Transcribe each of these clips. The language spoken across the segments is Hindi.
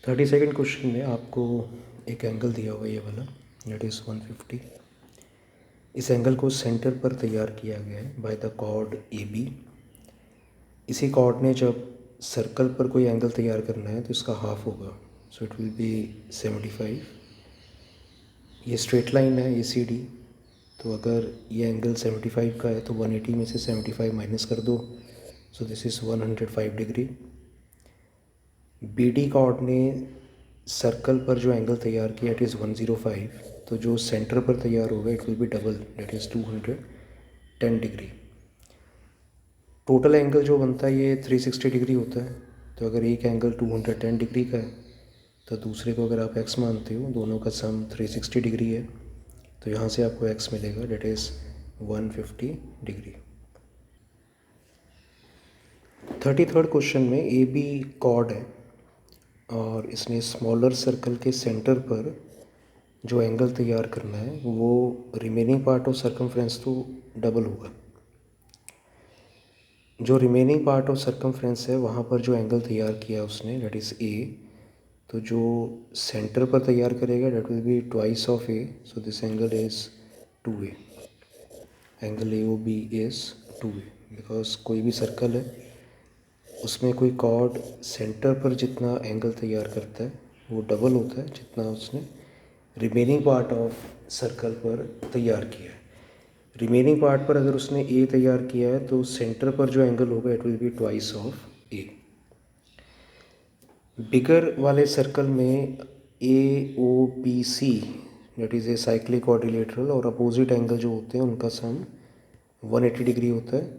32nd क्वेश्चन में आपको एक एंगल दिया हुआ है, ये वाला, दैट इज़ 150। इस एंगल को सेंटर पर तैयार किया गया है by the chord A B. इसी कॉर्ड ने जब सर्कल पर कोई एंगल तैयार करना है तो इसका हाफ होगा, सो इट विल बी 75। ये स्ट्रेट लाइन है ए सी डी, तो अगर ये एंगल 75 का है तो 180 में से 75 माइनस कर दो, so this is 105 degree. B D chord ने सर्कल पर जो एंगल तैयार किया इट इज़ 105, तो जो सेंटर पर तैयार होगा it will B double, that is 210 degree. Total angle जो बनता है ये 360 डिग्री होता है। तो अगर एक एंगल 210 डिग्री का है तो दूसरे को अगर आप x मानते हो, दोनों का सम 360 डिग्री है, तो यहाँ से आपको x मिलेगा, that is 150 degree. 33rd question में ए बी कॉर्ड है और इसने स्मॉलर सर्कल के सेंटर पर जो एंगल तैयार करना है वो रिमेनिंग पार्ट ऑफ सर्कमफ्रेंस तो डबल होगा। जो रिमेनिंग पार्ट ऑफ सर्कमफ्रेंस है वहाँ पर जो एंगल तैयार किया उसने, डेट इज़ ए, तो जो सेंटर पर तैयार करेगा that will be twice of a, so this angle is 2a। Angle A O B is 2a, because कोई भी सर्कल है उसमें कोई कॉर्ड सेंटर पर जितना एंगल तैयार करता है वो डबल होता है जितना उसने रिमेनिंग पार्ट ऑफ सर्कल पर तैयार किया है। रिमेनिंग पार्ट पर अगर उसने ए तैयार किया है तो सेंटर पर जो एंगल होगा it will be twice of A. Bigger वाले सर्कल में A O B C, that is a cyclic quadrilateral, और अपोजिट एंगल जो होते हैं उनका सम 180 डिग्री होता है।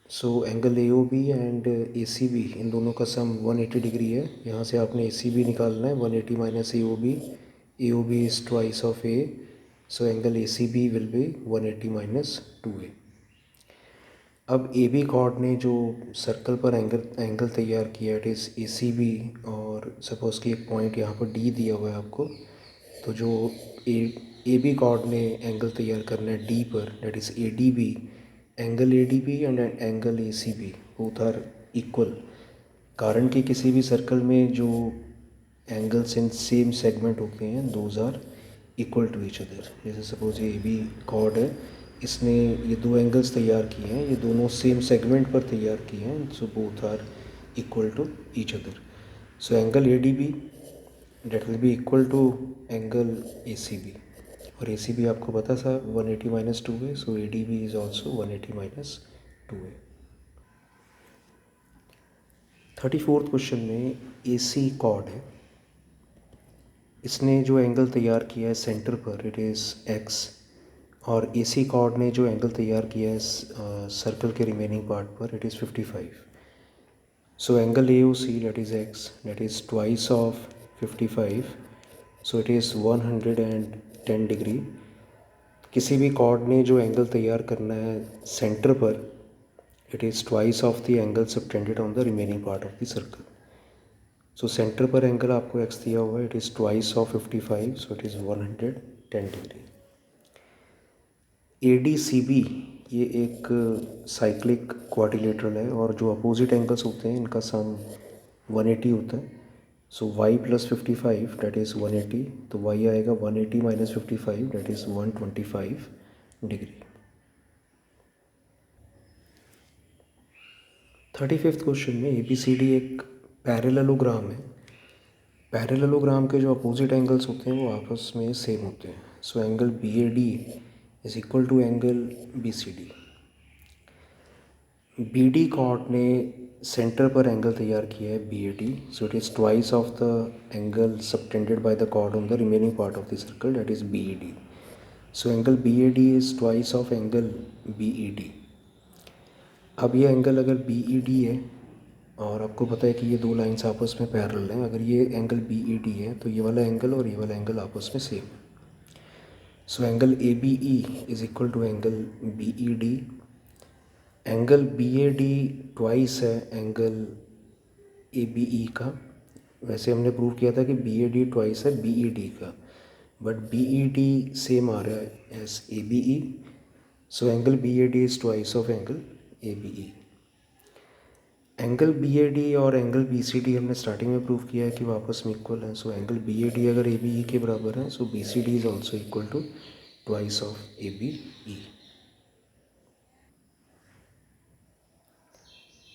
So angle A O B and A C B, इन दोनों का सम 180 डिग्री है। यहाँ से आपने ए सी बी निकालना है, 180 minus A O B is twice of a, so angle A C B will be 180 minus 2a। अब ए बी कॉर्ड ने जो सर्कल पर एंगल तैयार किया it is A C B, और सपोज़ कि एक पॉइंट यहाँ पर डी दिया हुआ है आपको, तो जो ए बी कॉर्ड ने एंगल तैयार करना है डी पर, that is A D B. Angle A D B and angle A C B both are equal, कारण कि किसी भी सर्कल में जो एंगल्स इन सेम सेगमेंट होते हैं those are equal to each other. जैसे सपोज ये बी कॉर्ड है, इसने ये दो एंगल्स तैयार किए हैं, ये दोनों सेम सेगमेंट पर तैयार किए हैं, so both are equal to each other. So angle A D B that will be equal to angle A C B, और ए सी बी आपको पता था 180 minus 2a, so A D B is also 180 minus 2a। 34th question में ए सी कॉर्ड है, इसने जो एंगल तैयार किया है सेंटर पर इट इज़ x, और ए सी कॉर्ड ने जो एंगल तैयार किया है सर्कल के रिमेनिंग पार्ट पर it is 55। So angle A O C that is x, that is twice of 55, so it is 110 degree. किसी भी कॉर्ड ने जो एंगल तैयार करना है सेंटर पर it is twice of the angle subtended on the remaining part of the circle. So centre पर एंगल आपको x दिया हुआ है, it is twice of 55, so it is 110 degree. A D C B ये एक साइक्लिक क्वाड्रिलेटरल है, और जो अपोजिट एंगल्स होते हैं इनका सम 180 होता है। सो y प्लस 55 डेट इज़ 180, तो y आएगा 180 minus 55 that is 125 degree. 35th question में ए बी सी डी एक पैरेललोग्राम है। पैरेललोग्राम के जो अपोजिट एंगल्स होते हैं वो आपस में सेम होते हैं। So angle B A D is equal to angle B C D. B D chord ने सेंटर पर एंगल तैयार किया है B A D, so it is twice of the angle subtended by the chord on the remaining part of the circle, that is B A D. So angle B A D is twice of angle B E D. अब ये एंगल अगर बी ई डी है, और आपको पता है कि ये दो लाइंस आपस में पैरेलल हैं, अगर ये एंगल बी ई डी है तो ये वाला एंगल और ये वाला एंगल आपस में सेम है। So angle A B E is equal to angle B E D. Angle B A D twice है एंगल ए बी ई का। वैसे हमने प्रूव किया था कि बी ए डी ट्वाइस है बी ई डी का, but B E D same आ रहा है as A B E. So angle B A D is twice of angle A B E. Angle B A D और एंगल बी सी डी हमने स्टार्टिंग में प्रूव किया है कि वो आपस में इक्वल हैं. So angle B A D अगर ए बी ई के बराबर है, so B C D is also equal to twice of A B E.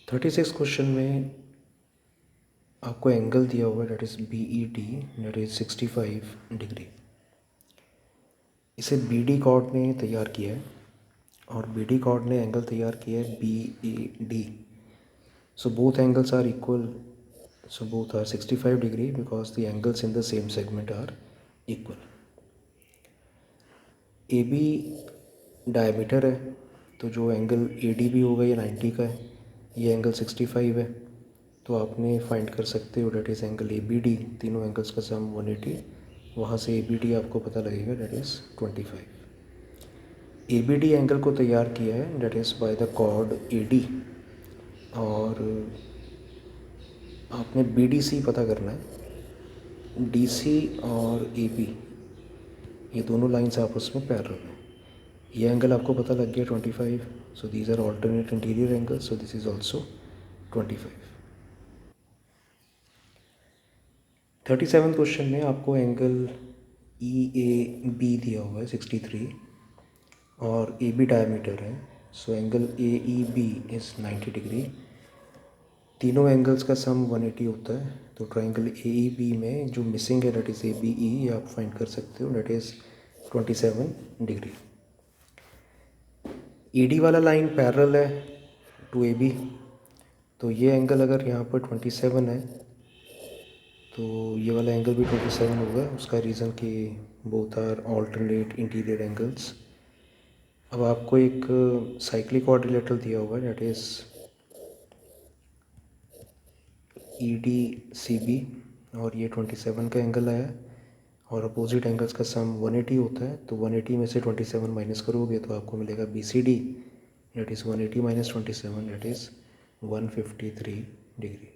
36 question में आपको एंगल दिया हुआ है, that is B E D, that is 65 degree. इसे बी डी कॉर्ड ने तैयार किया है और बी डी कॉर्ड ने एंगल तैयार किया है B A D. So both angles are equal, so both are 65 degree because the angles in the same segment are equal. AB diameter है, तो जो एंगल ADB होगा ये 90 का है, ये एंगल 65 है, तो आपने फाइंड कर सकते हो डेट इज़ एंगल ABD. तीनों एंगल्स का सम 180, वहाँ से ABD आपको पता लगेगा डेट इज़ 25. ABD एंगल को तैयार किया है that is by the chord AD, और आपने BDC पता करना है. DC और AB ये दोनों लाइंस आपस में पैरेलल हैं. ये एंगल आपको पता लग गया 25. So these are alternate interior angles, so this is also 25. 37 question में आपको एंगल EAB दिया हुआ है 63 और AB डायमीटर है. So angle AEB is 90 degree. तीनों एंगल्स का सम 180 होता है, तो ट्राइंगल AEB में जो मिसिंग है डेट इज़ ABE, ये आप फाइंड कर सकते हो, डेट इज़ 27 डिग्री. ED वाला लाइन पैरेलल है टू AB, तो ये एंगल अगर यहाँ पर 27 है तो ये वाला एंगल भी 27 होगा. उसका रीज़न कि both are alternate interior angles. अब आपको एक साइक्लिक क्वाड्रिलेटरल दिया हुआ है डेट इज़ EDCB, और ये 27 का एंगल आया और अपोजिट एंगल्स का सम 180 होता है. तो 180 में से 27 माइनस करोगे तो आपको मिलेगा BCD, that is 180 minus 27, that is 153 degree.